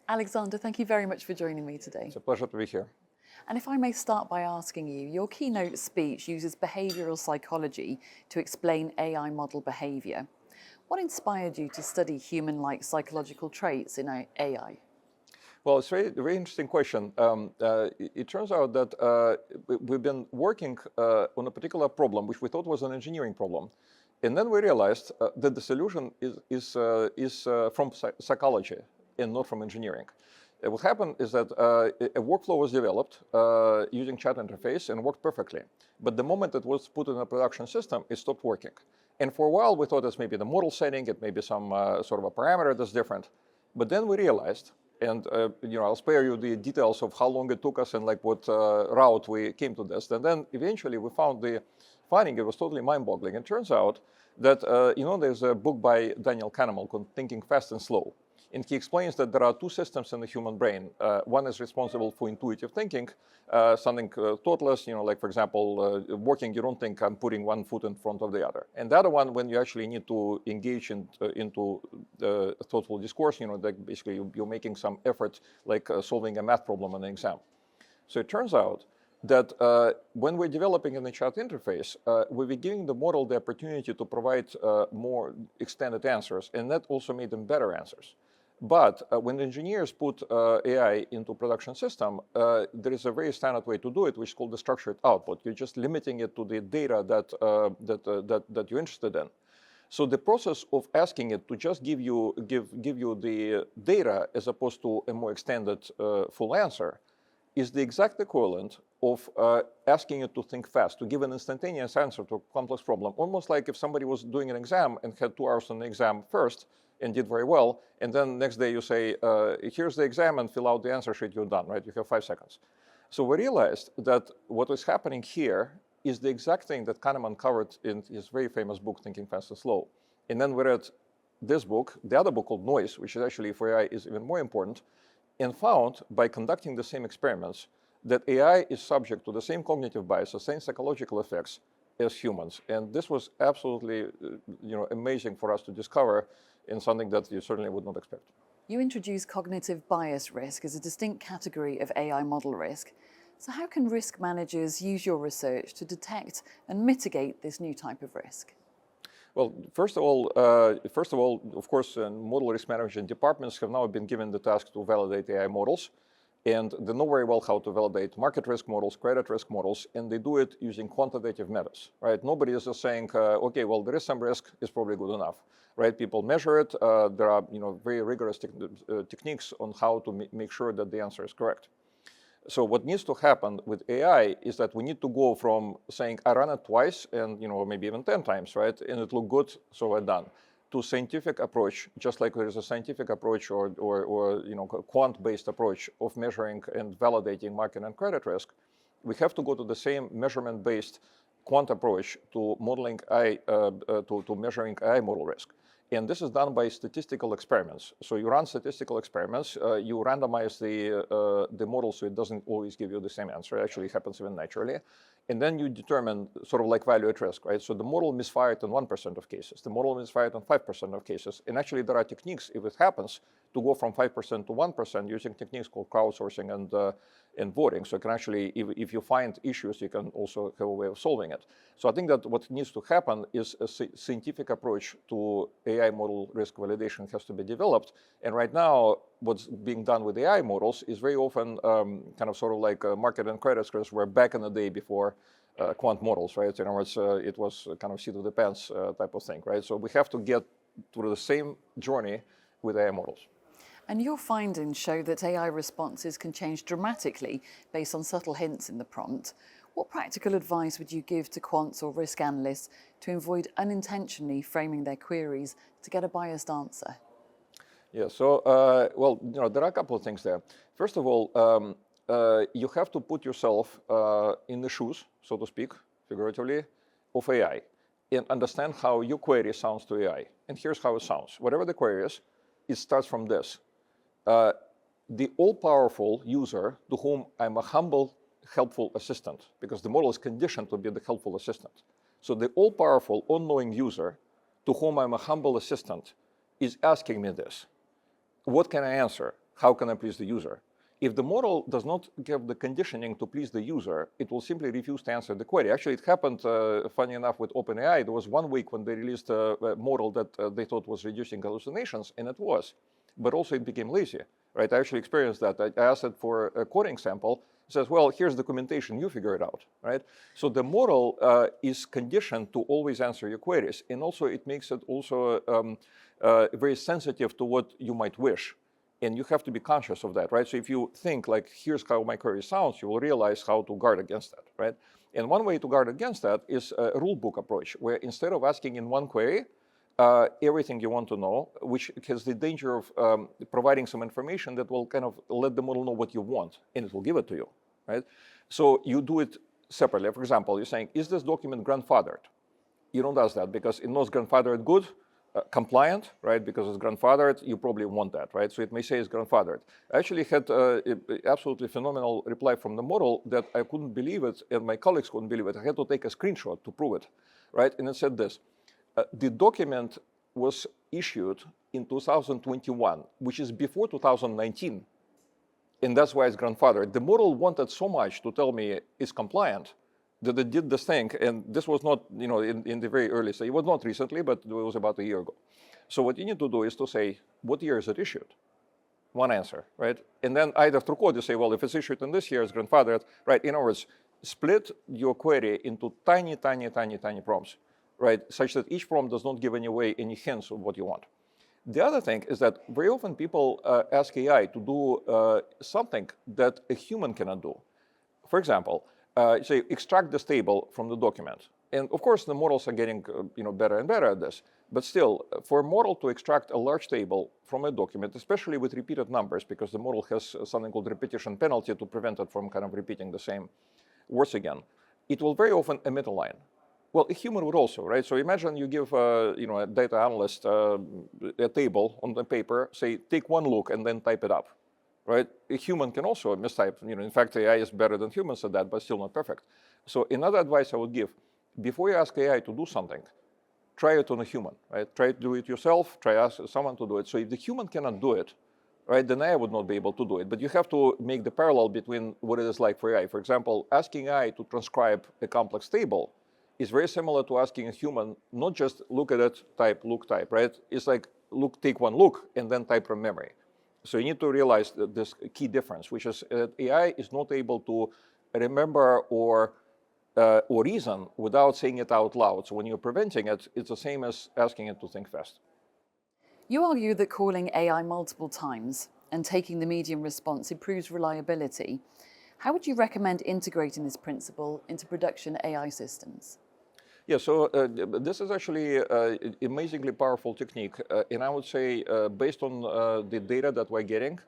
Alexander, thank you very much for joining me today. It's a pleasure to be here. And if I may start by asking you, your keynote speech uses behavioral psychology to explain AI model behavior. What inspired you to study human-like psychological traits in AI? Well, it's a very interesting question. It turns out that we've been working on a particular problem, which we thought was an engineering problem. And then we realized that the solution is from psychology and not from engineering. What happened is that a workflow was developed using chat interface and worked perfectly. But the moment it was put in a production system, it stopped working. And for a while, we thought it's maybe the model setting, it may be some sort of a parameter that's different. But then we realized, and I'll spare you the details of how long it took us and like what route we came to this. And then eventually we found the finding, it was totally mind-boggling. It turns out that, there's a book by Daniel Kahneman called Thinking Fast and Slow. And he explains that there are two systems in the human brain. One is responsible for intuitive thinking, something thoughtless, like, for example, working, you don't think I'm putting one foot in front of the other. And the other one, when you actually need to engage into thoughtful discourse, like basically you're making some effort, like solving a math problem on an exam. So it turns out that when we're developing in the chat interface, we were giving the model the opportunity to provide more extended answers, and that also made them better answers. But when the engineers put AI into production system, there is a very standard way to do it, which is called the structured output. You're just limiting it to the data that you're interested in. So the process of asking it to just give you the data as opposed to a more extended full answer is the exact equivalent of asking it to think fast, to give an instantaneous answer to a complex problem. Almost like if somebody was doing an exam and had 2 hours on the exam first and did very well, and then next day you say, here's the exam and fill out the answer sheet, you're done, right? You have 5 seconds. So we realized that what is happening here is the exact thing that Kahneman covered in his very famous book, Thinking Fast and Slow. And then we read this book, the other book called Noise, which is actually for AI is even more important, and found by conducting the same experiments that AI is subject to the same cognitive biases, same psychological effects as humans. And this was absolutely amazing for us to discover in something that you certainly would not expect. You introduced cognitive bias risk as a distinct category of AI model risk. So how can risk managers use your research to detect and mitigate this new type of risk? Well, first of all, of course, model risk management departments have now been given the task to validate AI models. And they know very well how to validate market risk models, credit risk models, and they do it using quantitative methods, right? Nobody is just saying, okay, well, there is some risk, it's probably good enough, right? People measure it. There are very rigorous techniques on how to make sure that the answer is correct. So what needs to happen with AI is that we need to go from saying, I ran it twice and maybe even 10 times, right? And it looked good, so we're done. To scientific approach, just like there is a scientific approach or quant-based approach of measuring and validating market and credit risk, we have to go to the same measurement-based quant approach to modeling to measuring AI model risk. And this is done by statistical experiments. So you run statistical experiments, you randomize the model so it doesn't always give you the same answer. It actually happens even naturally. And then you determine sort of like value at risk, right? So the model misfired in 1% of cases. The model misfired in 5% of cases. And actually there are techniques, if it happens, to go from 5% to 1% using techniques called crowdsourcing and voting. So it can actually, if you find issues, you can also have a way of solving it. So I think that what needs to happen is a scientific approach to AI model risk validation has to be developed. And right now, what's being done with AI models is very often kind of sort of like market and credit scores were back in the day before quant models, right? In other words, it was kind of seat of the pants type of thing, right? So we have to get through the same journey with AI models. And your findings show that AI responses can change dramatically based on subtle hints in the prompt. What practical advice would you give to quants or risk analysts to avoid unintentionally framing their queries to get a biased answer? Yeah, so, there are a couple of things there. First of all, you have to put yourself in the shoes, so to speak, figuratively, of AI and understand how your query sounds to AI. And here's how it sounds. Whatever the query is, it starts from this. The all-powerful user to whom I'm a humble, helpful assistant, because the model is conditioned to be the helpful assistant. So the all-powerful, all-knowing user to whom I'm a humble assistant is asking me this. What can I answer? how can I please the user? If the model does not give the conditioning to please the user, it will simply refuse to answer the query. Actually, it happened, funny enough, with OpenAI. There was 1 week when they released a model that they thought was reducing hallucinations, and it was. But also it became lazy, right? I actually experienced that. I asked it for a coding sample. It says, well, here's documentation, you figure it out, right? So the model is conditioned to always answer your queries. And also it makes it also very sensitive to what you might wish. And you have to be conscious of that, right? So if you think like, here's how my query sounds, you will realize how to guard against that, right? And one way to guard against that is a rule book approach, where instead of asking in one query everything you want to know, which has the danger of providing some information that will kind of let the model know what you want, and it will give it to you, right? So you do it separately. For example, you're saying, is this document grandfathered? You don't ask that because it knows grandfathered good, compliant, right? Because it's grandfathered, you probably want that, right? So it may say it's grandfathered. I actually had absolutely phenomenal reply from the model that I couldn't believe it, and my colleagues couldn't believe it. I had to take a screenshot to prove it, right? And it said this: the document was issued in 2021, which is before 2019, and that's why it's grandfathered. The model wanted so much to tell me it's compliant that it did this thing, and this was not, in the very early stage. It was not recently, but it was about a year ago. So what you need to do is to say, what year is it issued? One answer, right? And then either through code you say, well, if it's issued in this year, it's grandfathered, right? In other words, split your query into tiny, tiny, tiny, tiny prompts, right? Such that each prompt does not give away any hints of what you want. The other thing is that very often people ask AI to do something that a human cannot do. For example, say extract this table from the document. And of course, the models are getting better and better at this. But still, for a model to extract a large table from a document, especially with repeated numbers, because the model has something called repetition penalty to prevent it from kind of repeating the same words again, it will very often omit a line. Well, a human would also, right? So imagine you give a data analyst a table on the paper, say, take one look and then type it up. Right? A human can also mistype. In fact, AI is better than humans at that, but still not perfect. So another advice I would give, before you ask AI to do something, try it on a human, right? Try to do it yourself, try ask someone to do it. So if the human cannot do it, right, then AI would not be able to do it. But you have to make the parallel between what it is like for AI. For example, asking AI to transcribe a complex table is very similar to asking a human, not just look at it, type, look, type, right? It's like, look, take one look, and then type from memory. So you need to realize this key difference, which is that AI is not able to remember or reason without saying it out loud. So when you're preventing it, it's the same as asking it to think fast. You argue that calling AI multiple times and taking the median response improves reliability. How would you recommend integrating this principle into production AI systems? Yeah, so this is actually an amazingly powerful technique. And I would say, based on the data that we're getting,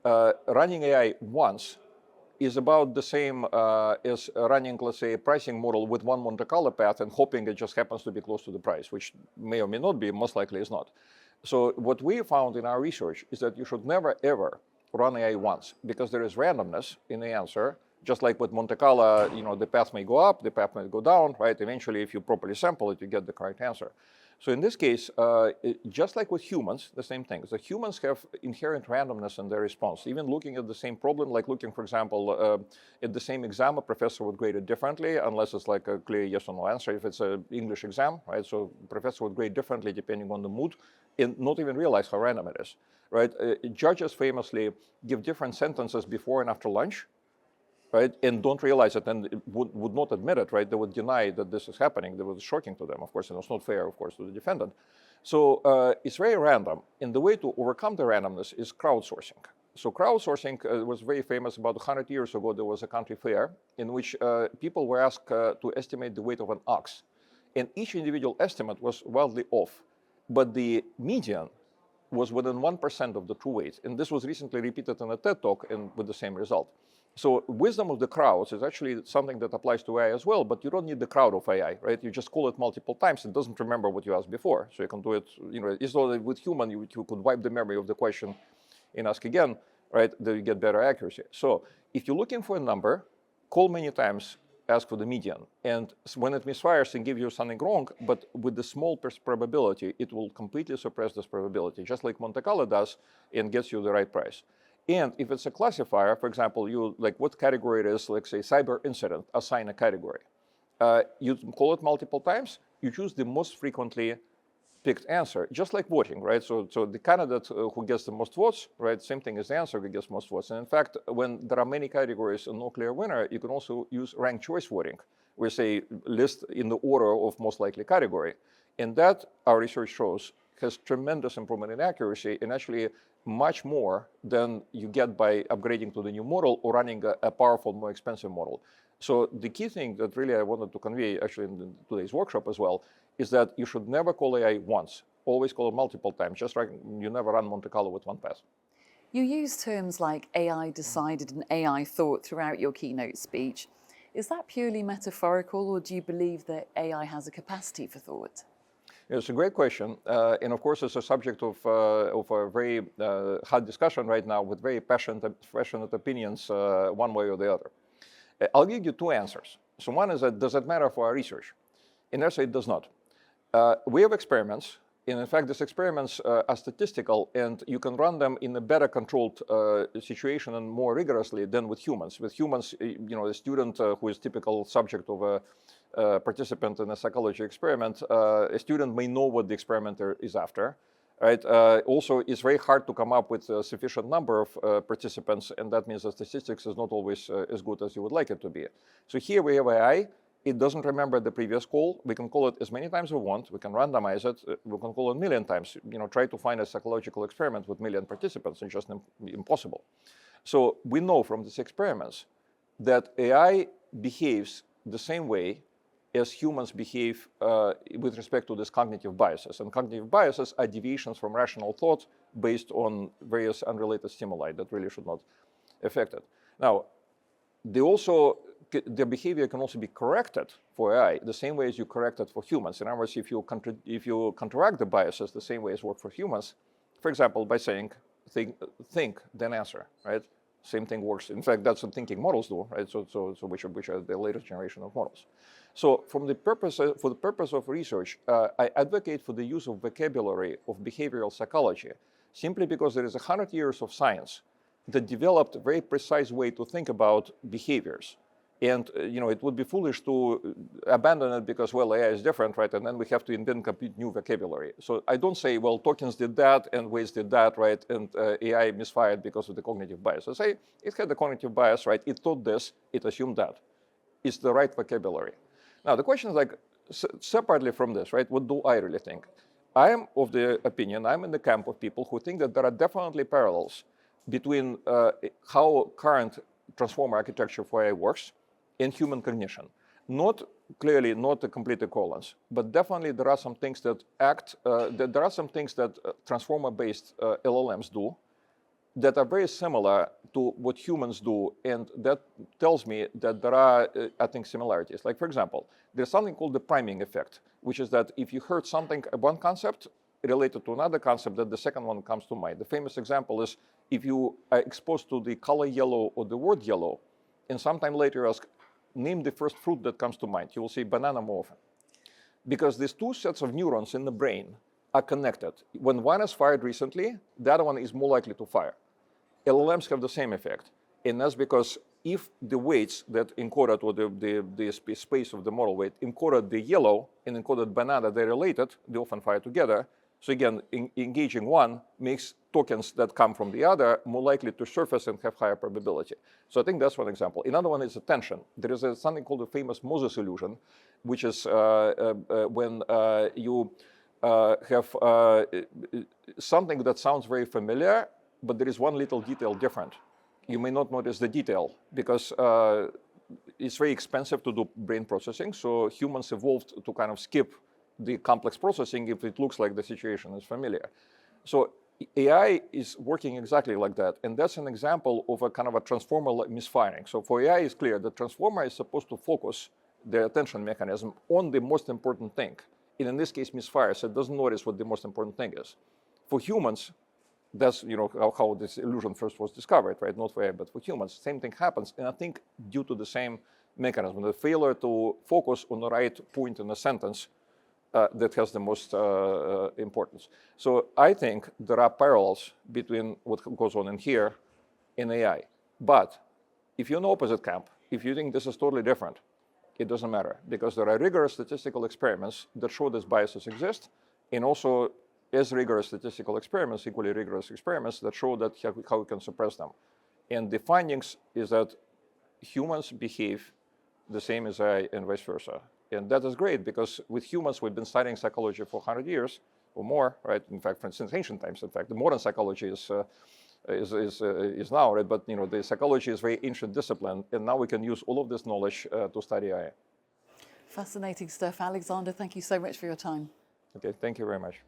running AI once is about the same as running, let's say, a pricing model with one Monte Carlo path and hoping it just happens to be close to the price, which may or may not be, most likely is not. So what we found in our research is that you should never, ever run AI once, because there is randomness in the answer. Just like with Monte Carlo, the path may go up, the path may go down, right? Eventually, if you properly sample it, you get the correct answer. So in this case, just like with humans, the same thing. The humans have inherent randomness in their response. Even looking at the same problem, like looking, for example, at the same exam, a professor would grade it differently, unless it's like a clear yes or no answer. If it's an English exam, right? So professor would grade differently depending on the mood, and not even realize how random it is, right? Judges famously give different sentences before and after lunch, right, and don't realize it, and would not admit it, right? They would deny that this is happening. That was shocking to them, of course, and it's not fair, of course, to the defendant. So it's very random, and the way to overcome the randomness is crowdsourcing. So crowdsourcing was very famous. About 100 years ago, there was a country fair in which people were asked to estimate the weight of an ox, and each individual estimate was wildly off, but the median was within 1% of the true weight, and this was recently repeated in a TED Talk and with the same result. So wisdom of the crowds is actually something that applies to AI as well, but you don't need the crowd of AI, right? You just call it multiple times. It doesn't remember what you asked before. So you can do it, it's not that with human, you could wipe the memory of the question and ask again, right? Then you get better accuracy. So if you're looking for a number, call many times, ask for the median. And when it misfires and gives you something wrong, but with the small probability, it will completely suppress this probability, just like Monte Carlo does, and gets you the right price. And if it's a classifier, for example, you like what category it is, like say cyber incident, assign a category. You call it multiple times, you choose the most frequently picked answer, just like voting, right? So the candidate who gets the most votes, right, same thing as the answer who gets most votes. And in fact, when there are many categories and no clear winner, you can also use ranked choice voting, where say list in the order of most likely category. And that, our research shows, has tremendous improvement in accuracy and actually much more than you get by upgrading to the new model or running a powerful, more expensive model. So the key thing that really I wanted to convey actually in today's workshop as well is that you should never call AI once, always call it multiple times, just like you never run Monte Carlo with one pass. You use terms like AI decided and AI thought throughout your keynote speech. Is that purely metaphorical, or do you believe that AI has a capacity for thought? It's a great question, and of course, it's a subject of a very hot discussion right now with very passionate opinions one way or the other. I'll give you two answers. So one is that, does it matter for our research? And I say it does not. We have experiments, and in fact, these experiments are statistical, and you can run them in a better controlled situation and more rigorously than with humans. With humans, a student who is typical subject of a participant in a psychology experiment, a student may know what the experimenter is after. Right. Also, it's very hard to come up with a sufficient number of participants, and that means the statistics is not always as good as you would like it to be. So here we have AI. It doesn't remember the previous call. We can call it as many times as we want. We can randomize it. We can call it a million times. Try to find a psychological experiment with 1 million participants. It's just impossible. So we know from these experiments that AI behaves the same way as humans behave with respect to these cognitive biases. And cognitive biases are deviations from rational thought based on various unrelated stimuli that really should not affect it. Now, their behavior can also be corrected for AI the same way as you correct it for humans. In other words, if you counteract the biases the same way as work for humans, for example, by saying think then answer, right? Same thing works. In fact, that's what thinking models do, right? So which are the latest generation of models. So for the purpose of research, I advocate for the use of vocabulary of behavioral psychology, simply because there is 100 years of science that developed a very precise way to think about behaviors. And it would be foolish to abandon it because, well, AI is different, right? And then we have to invent complete new vocabulary. So I don't say, well, tokens did that and Waze did that, right? And AI misfired because of the cognitive bias. I say it had the cognitive bias, right? It thought this, it assumed that. It's the right vocabulary. Now, the question is like, separately from this, right? What do I really think? I am of the opinion, I'm in the camp of people who think that there are definitely parallels between how current transformer architecture for AI works in human cognition. Not clearly not a complete equivalence, but definitely there are some things that there are some things that transformer-based LLMs do that are very similar to what humans do, and that tells me that there are, I think, similarities. Like, for example, there's something called the priming effect, which is that if you heard something, one concept related to another concept, that the second one comes to mind. The famous example is if you are exposed to the color yellow or the word yellow, and sometime later you ask, name the first fruit that comes to mind, you will say banana more often. Because these two sets of neurons in the brain are connected. When one is fired recently, the other one is more likely to fire. LLMs have the same effect. And that's because if the weights that encoded, or the space of the model weight encoded the yellow and encoded banana, they're related, they often fire together. So again, engaging one makes tokens that come from the other more likely to surface and have higher probability. So I think that's one example. Another one is attention. There is something called the famous Moses illusion, which is when you have something that sounds very familiar, but there is one little detail different. You may not notice the detail because it's very expensive to do brain processing. So humans evolved to kind of skip the complex processing if it looks like the situation is familiar. So AI is working exactly like that. And that's an example of a kind of a transformer misfiring. So for AI, it's clear the transformer is supposed to focus the attention mechanism on the most important thing. And in this case, misfires. It doesn't notice what the most important thing is. For humans, that's how this illusion first was discovered, right? Not for AI, but for humans. Same thing happens. And I think due to the same mechanism, the failure to focus on the right point in a sentence that has the most importance. So I think there are parallels between what goes on in here in AI. But if you're in the opposite camp, if you think this is totally different, it doesn't matter, because there are rigorous statistical experiments that show these biases exist, and also as rigorous statistical experiments, equally rigorous experiments that show that how we can suppress them. And the findings is that humans behave the same as AI and vice versa. And that is great, because with humans, we've been studying psychology for 100 years or more, right? In fact, since ancient times, in fact, the modern psychology is now, right? But the psychology is a very ancient discipline, and now we can use all of this knowledge to study AI. Fascinating stuff. Alexander, thank you so much for your time. Okay, thank you very much.